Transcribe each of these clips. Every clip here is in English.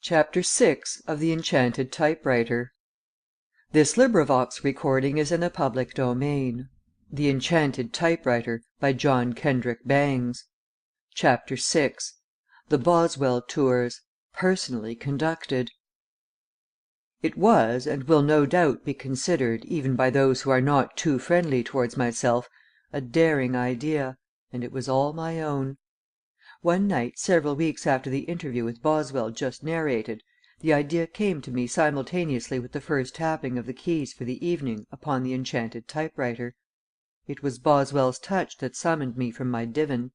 Chapter 6 of the Enchanted Typewriter. This recording is in the public domain. The Enchanted Typewriter by John Kendrick Bangs. Chapter 6. The Boswell Tours. Personally conducted. It was, and will no doubt be considered, even by those who are not too friendly towards myself, a daring idea, and it was all my own. One night, several weeks after the interview with Boswell just narrated, the idea came to me simultaneously with the first tapping of the keys for the evening upon the Enchanted Typewriter. It was Boswell's touch that summoned me from my divan.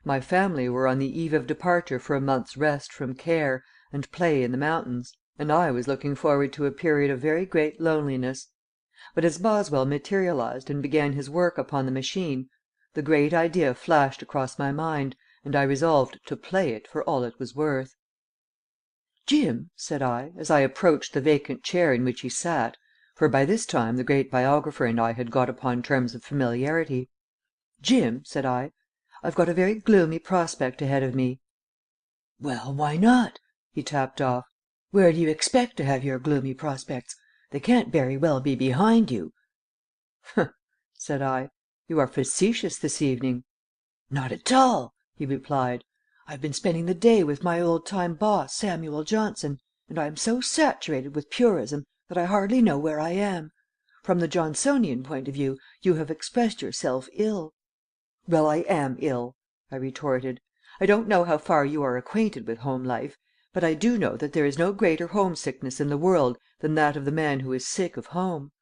My family were on the eve of departure for a month's rest from care and play in the mountains, and I was looking forward to a period of very great loneliness. But as Boswell materialized and began his work upon the machine, the great idea flashed across my mind, and I resolved to play it for all it was worth. "Jim," said I, as I approached the vacant chair in which he sat, for by this time the great biographer and I had got upon terms of familiarity. "Jim," said I, "I've got a very gloomy prospect ahead of me." "Well, why not?" he tapped off. "Where do you expect to have your gloomy prospects? They can't very well be behind you." "Humph!" said I. "You are facetious this evening." "Not at all," he replied. "I've been spending the day with my old time boss, Samuel Johnson, and I am so saturated with purism that I hardly know where I am. From the Johnsonian point of view, you have expressed yourself ill." "Well, I am ill," I retorted. "I don't know how far you are acquainted with home life, but I do know that there is no greater homesickness in the world than that of the man who is sick of home."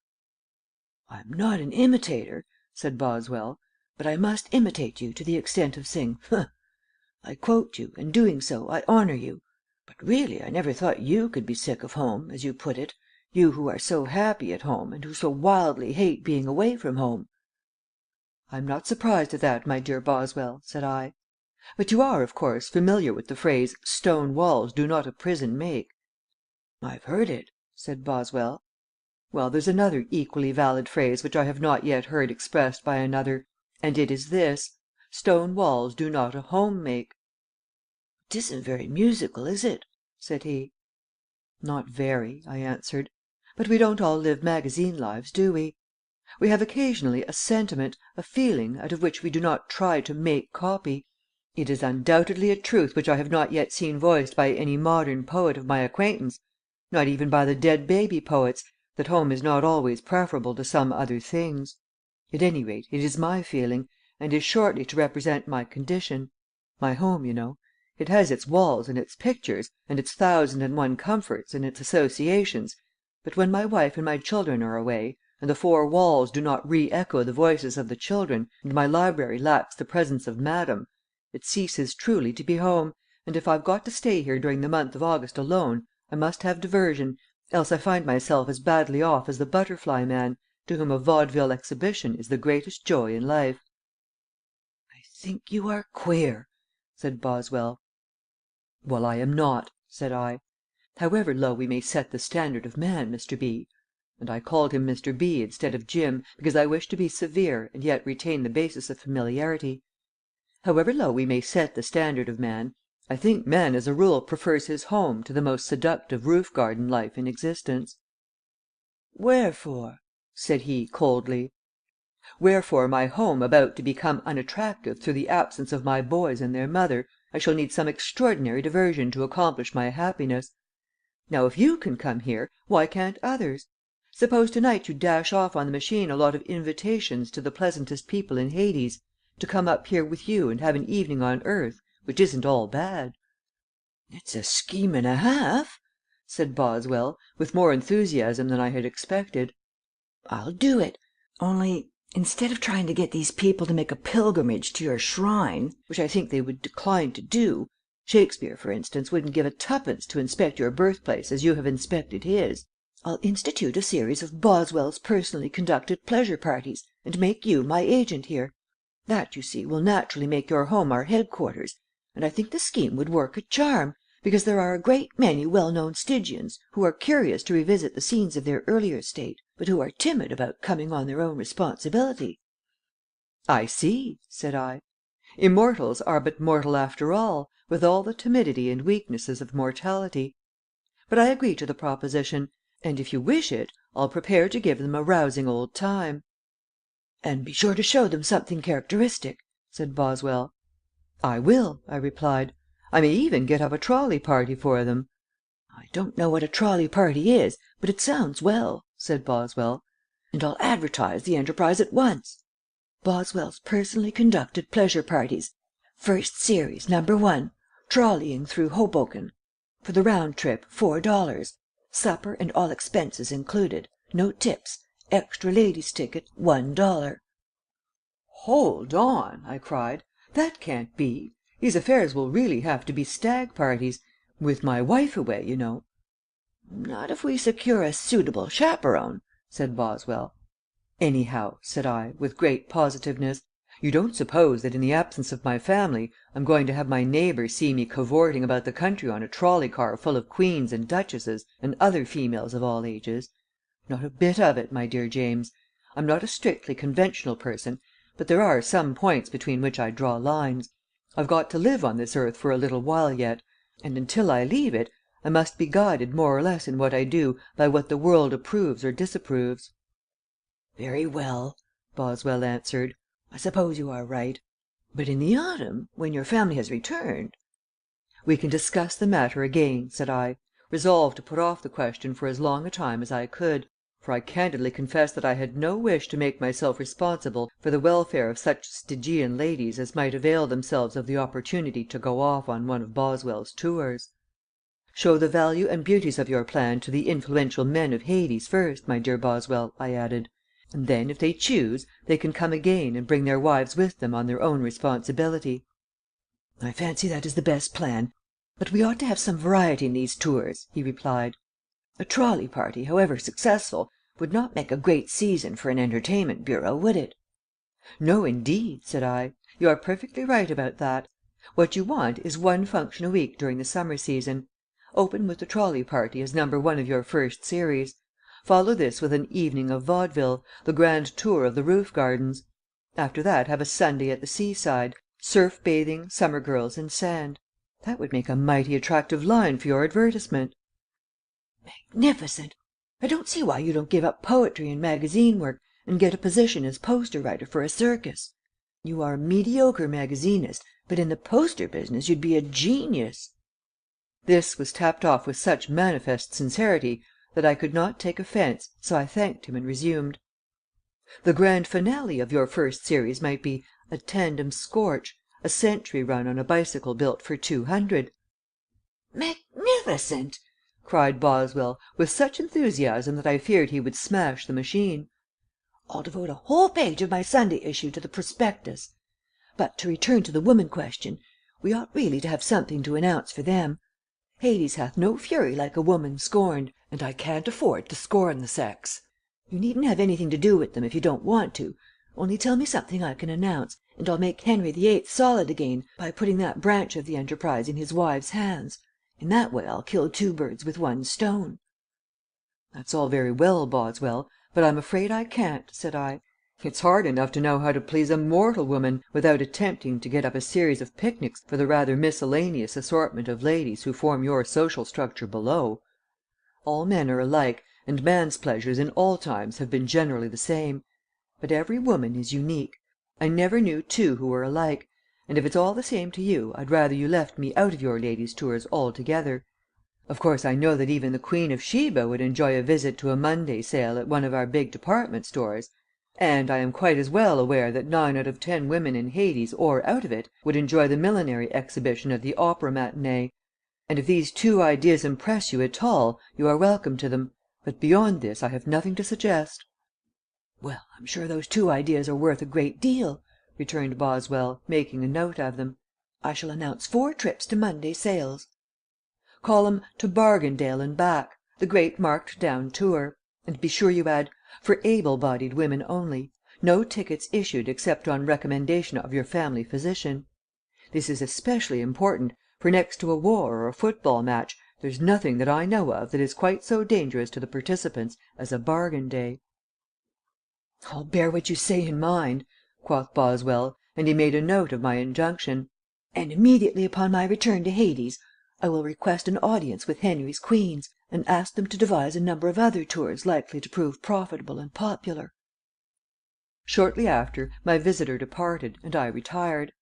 "I'm not an imitator," said Boswell, "but I must imitate you to the extent of saying 'Huh!' I quote you, and doing so I honor you. But really I never thought you could be sick of home, as you put it, you who are so happy at home and who so wildly hate being away from home." "I'm not surprised at that, my dear Boswell," said I. "But you are, of course, familiar with the phrase 'stone walls do not a prison make.'" "I've heard it," said Boswell. "Well, there's another equally valid phrase which I have not yet heard expressed by another, and it is this: 'Stone walls do not a home make.'" "It isn't very musical, is it?" said he. "Not very," I answered. "But we don't all live magazine lives, do we? We have occasionally a sentiment, a feeling, out of which we do not try to make copy. It is undoubtedly a truth which I have not yet seen voiced by any modern poet of my acquaintance, not even by the dead baby poets, that home is not always preferable to some other things. At any rate, it is my feeling, and is shortly to represent my condition. My home, you know. It has its walls and its pictures, and its 1,001 comforts and its associations, but when my wife and my children are away, and the four walls do not re echo the voices of the children, and my library lacks the presence of Madam, it ceases truly to be home, and if I've got to stay here during the month of August alone, I must have diversion, else I find myself as badly off as the butterfly man, to whom a vaudeville exhibition is the greatest joy in life." "I think you are queer," said Boswell. "Well, I am not," said I. "However low we may set the standard of man, Mr. B." And I called him Mr. B. instead of Jim, because I wished to be severe and yet retain the basis of familiarity. "However low we may set the standard of man, I think man as a rule prefers his home to the most seductive roof garden life in existence." "Wherefore?" said he, coldly. "Wherefore my home about to become unattractive through the absence of my boys and their mother, I shall need some extraordinary diversion to accomplish my happiness. Now if you can come here, why can't others? Suppose to night you dash off on the machine a lot of invitations to the pleasantest people in Hades, to come up here with you and have an evening on earth, which isn't all bad." "It's a scheme and a half," said Boswell, with more enthusiasm than I had expected. "I'll do it. Only, instead of trying to get these people to make a pilgrimage to your shrine, which I think they would decline to do, Shakespeare, for instance, wouldn't give a tuppence to inspect your birthplace as you have inspected his, I'll institute a series of Boswell's personally conducted pleasure parties, and make you my agent here. That, you see, will naturally make your home our headquarters, and I think the scheme would work a charm, because there are a great many well-known Stygians who are curious to revisit the scenes of their earlier state, but who are timid about coming on their own responsibility." "I see," said I. "Immortals are but mortal after all, with all the timidity and weaknesses of mortality. but I agree to the proposition, and if you wish it, I'll prepare to give them a rousing old time." "And be sure to show them something characteristic," said Boswell. "I will," I replied. "I may even get up a trolley party for them." "I don't know what a trolley party is, but it sounds well," said Boswell. "And I'll advertise the enterprise at once. Boswell's Personally Conducted Pleasure Parties. First Series, No. 1, trolleying through Hoboken. For the round trip, $4. Supper and all expenses included. No tips. Extra ladies' ticket, $1." "Hold on!" I cried. "That can't be. These affairs will really have to be stag parties with my wife away, you know." "Not if we secure a suitable chaperon," said Boswell. "Anyhow," said I, with great positiveness, "you don't suppose that in the absence of my family I'm going to have my neighbor see me cavorting about the country on a trolley car full of queens and duchesses and other females of all ages? Not a bit of it, my dear James. I'm not a strictly conventional person, but there are some points between which I draw lines. I've got to live on this earth for a little while yet, and until I leave it I must be guided more or less in what I do by what the world approves or disapproves." "Very well," Boswell answered. "I suppose you are right. But in the autumn, when your family has returned?" "We can discuss the matter again," said I, resolved to put off the question for as long a time as I could, for I candidly confess that I had no wish to make myself responsible for the welfare of such Stygian ladies as might avail themselves of the opportunity to go off on one of Boswell's tours. "Show the value and beauties of your plan to the influential men of Hades first, my dear Boswell," I added, "and then, if they choose, they can come again and bring their wives with them on their own responsibility." "I fancy that is the best plan, but we ought to have some variety in these tours," he replied. "A trolley party, however successful, would not make a great season for an entertainment bureau, would it?" "No, indeed," said I. "You are perfectly right about that. What you want is one function a week during the summer season. Open with the trolley party as No. 1 of your first series. Follow this with an evening of vaudeville, the grand tour of the roof gardens. After that have a Sunday at the seaside, surf bathing, summer girls and sand. That would make a mighty attractive line for your advertisement." "Magnificent! I don't see why you don't give up poetry and magazine work and get a position as poster writer for a circus. You are a mediocre magazinist, but in the poster business you'd be a genius." This was tapped off with such manifest sincerity that I could not take offence, so I thanked him and resumed. "The grand finale of your first series might be a tandem scorch, a century run on a bicycle built for 200." "Magnificent!" cried Boswell, with such enthusiasm that I feared he would smash the machine. "I'll devote a whole page of my Sunday issue to the prospectus. But to return to the woman question, we ought really to have something to announce for them. Hades hath no fury like a woman scorned, and I can't afford to scorn the sex. You needn't have anything to do with them if you don't want to, only tell me something I can announce, and I'll make Henry VIII solid again by putting that branch of the enterprise in his wife's hands. In that way I'll kill two birds with one stone." "That's all very well, Boswell, but I'm afraid I can't," said I. "It's hard enough to know how to please a mortal woman without attempting to get up a series of picnics for the rather miscellaneous assortment of ladies who form your social structure below. All men are alike, and man's pleasures in all times have been generally the same. But every woman is unique. I never knew two who were alike, and if it's all the same to you I'd rather you left me out of your ladies' tours altogether. Of course I know that even the Queen of Sheba would enjoy a visit to a Monday sale at one of our big department stores, and I am quite as well aware that 9 out of 10 women in Hades or out of it would enjoy the millinery exhibition at the opera matinee, and if these two ideas impress you at all you are welcome to them, but beyond this I have nothing to suggest." "Well, I'm sure those two ideas are worth a great deal," returned Boswell, making a note of them. "I shall announce 4 trips to Monday sales." "Call 'em to Bargaindale and back, the great marked down tour, and be sure you add, 'For able bodied women only. No tickets issued except on recommendation of your family physician.' This is especially important, for next to a war or a football match there's nothing that I know of that is quite so dangerous to the participants as a bargain day." "I'll bear what you say in mind," quoth Boswell, and he made a note of my injunction. "And immediately upon my return to Hades I will request an audience with Henry's queens, and ask them to devise a number of other tours likely to prove profitable and popular." Shortly after, my visitor departed, and I retired.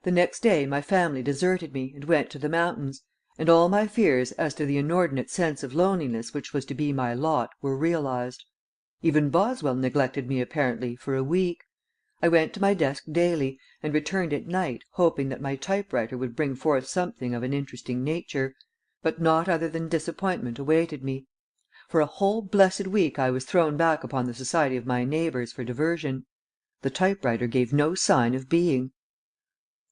The next day my family deserted me and went to the mountains, and all my fears as to the inordinate sense of loneliness which was to be my lot were realized. Even Boswell neglected me apparently for a week. I went to my desk daily, and returned at night hoping that my typewriter would bring forth something of an interesting nature, but naught other than disappointment awaited me. For a whole blessed week I was thrown back upon the society of my neighbors for diversion. The typewriter gave no sign of being.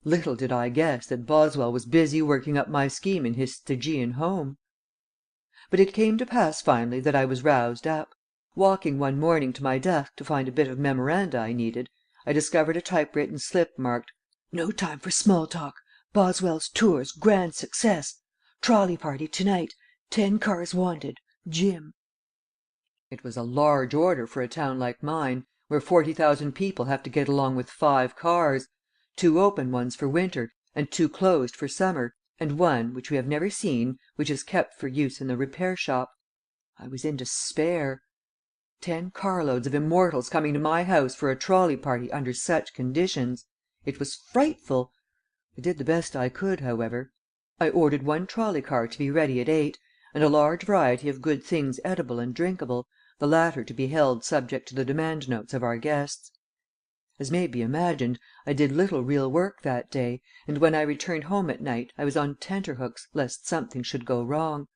Little did I guess that Boswell was busy working up my scheme in his Stygian home. But it came to pass finally that I was roused up. Walking one morning to my desk to find a bit of memoranda I needed, I discovered a typewritten slip marked, "No time for small talk. Boswell's tours grand success. Trolley party to night. 10 cars wanted. Jim." It was a large order for a town like mine, where 40,000 people have to get along with 5 cars, 2 open ones for winter and 2 closed for summer, and one, which we have never seen, which is kept for use in the repair shop. I was in despair. 10 carloads of immortals coming to my house for a trolley party under such conditions! It was frightful. I did the best I could, however. I ordered 1 trolley car to be ready at 8, and a large variety of good things edible and drinkable, the latter to be held subject to the demand notes of our guests. As may be imagined, I did little real work that day, and when I returned home at night I was on tenterhooks lest something should go wrong.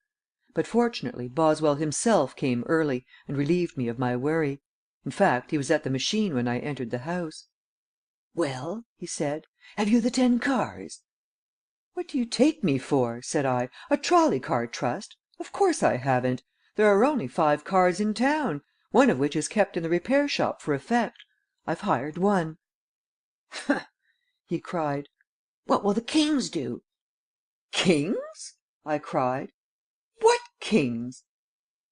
But fortunately Boswell himself came early and relieved me of my worry. In fact, he was at the machine when I entered the house. "Well," he said, "have you the 10 cars?" "What do you take me for?" said I. "A trolley car trust? Of course I haven't. There are only 5 cars in town, one of which is kept in the repair shop for effect. I've hired one." "Huh!" he cried. "What will the kings do?" "Kings?" I cried. "What kings?"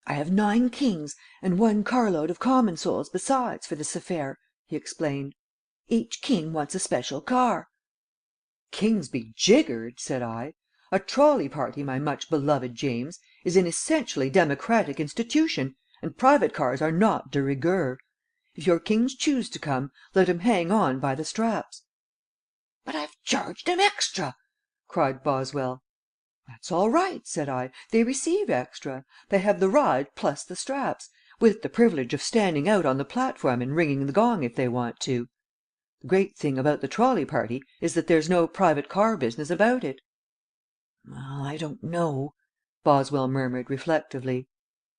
"I have 9 kings and 1 carload of common souls besides for this affair," he explained. "Each king wants a special car." "Kings be jiggered!" said I. "A trolley party, my much beloved James, is an essentially democratic institution, and private cars are not de rigueur. If your kings choose to come, let 'em hang on by the straps." "But I've charged 'em extra!" cried Boswell. "That's all right," said I. "They receive extra. They have the ride plus the straps, with the privilege of standing out on the platform and ringing the gong if they want to. The great thing about the trolley party is that there's no private car business about it." "Well, I don't know," Boswell murmured reflectively.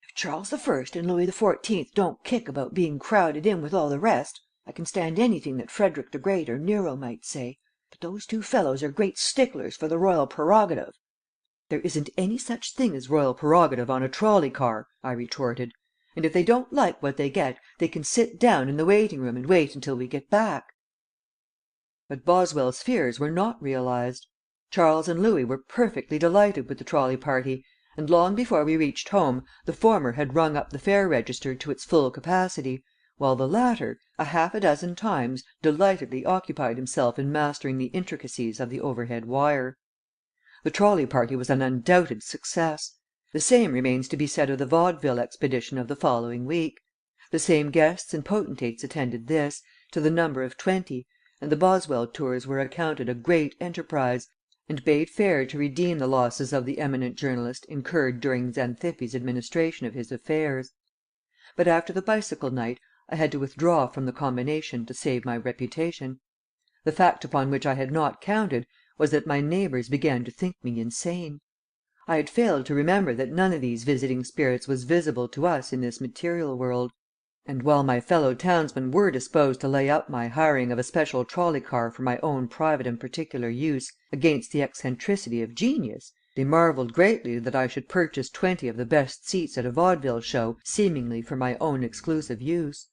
"If Charles I and Louis XIV don't kick about being crowded in with all the rest, I can stand anything that Frederick the Great or Nero might say, but those 2 fellows are great sticklers for the royal prerogative." "There isn't any such thing as royal prerogative on a trolley car," I retorted, "and if they don't like what they get they can sit down in the waiting room and wait until we get back." But Boswell's fears were not realized. Charles and Louis were perfectly delighted with the trolley party, and long before we reached home the former had rung up the fare register to its full capacity, while the latter, a half a dozen times, delightedly occupied himself in mastering the intricacies of the overhead wire. The trolley party was an undoubted success. The same remains to be said of the vaudeville expedition of the following week. The same guests and potentates attended this, to the number of 20, and the Boswell tours were accounted a great enterprise, and bade fair to redeem the losses of the eminent journalist incurred during Xanthippe's administration of his affairs. But after the bicycle night I had to withdraw from the combination to save my reputation. The fact upon which I had not counted was that my neighbors began to think me insane. I had failed to remember that none of these visiting spirits was visible to us in this material world, and while my fellow townsmen were disposed to lay up my hiring of a special trolley car for my own private and particular use against the eccentricity of genius, they marveled greatly that I should purchase 20 of the best seats at a vaudeville show seemingly for my own exclusive use.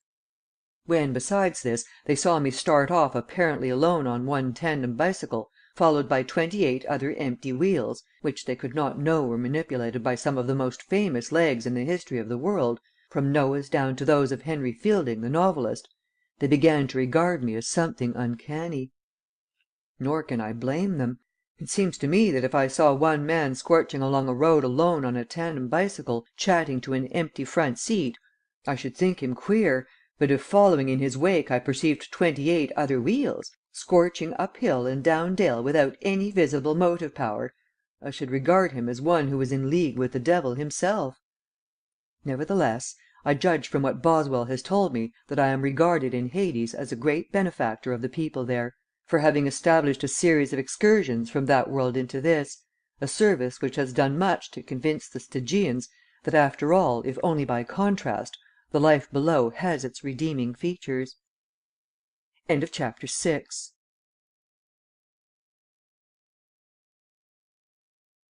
When, besides this, they saw me start off apparently alone on 1 tandem bicycle, followed by 28 other empty wheels, which they could not know were manipulated by some of the most famous legs in the history of the world, from Noah's down to those of Henry Fielding, the novelist, they began to regard me as something uncanny. Nor can I blame them. It seems to me that if I saw one man scorching along a road alone on a tandem bicycle chatting to an empty front seat, I should think him queer, but if following in his wake I perceived 28 other wheels, scorching up hill and down dale without any visible motive power, I should regard him as one who was in league with the devil himself. Nevertheless, I judge from what Boswell has told me that I am regarded in Hades as a great benefactor of the people there, for having established a series of excursions from that world into this, a service which has done much to convince the Stygians that after all, if only by contrast, the life below has its redeeming features. Chapter VII.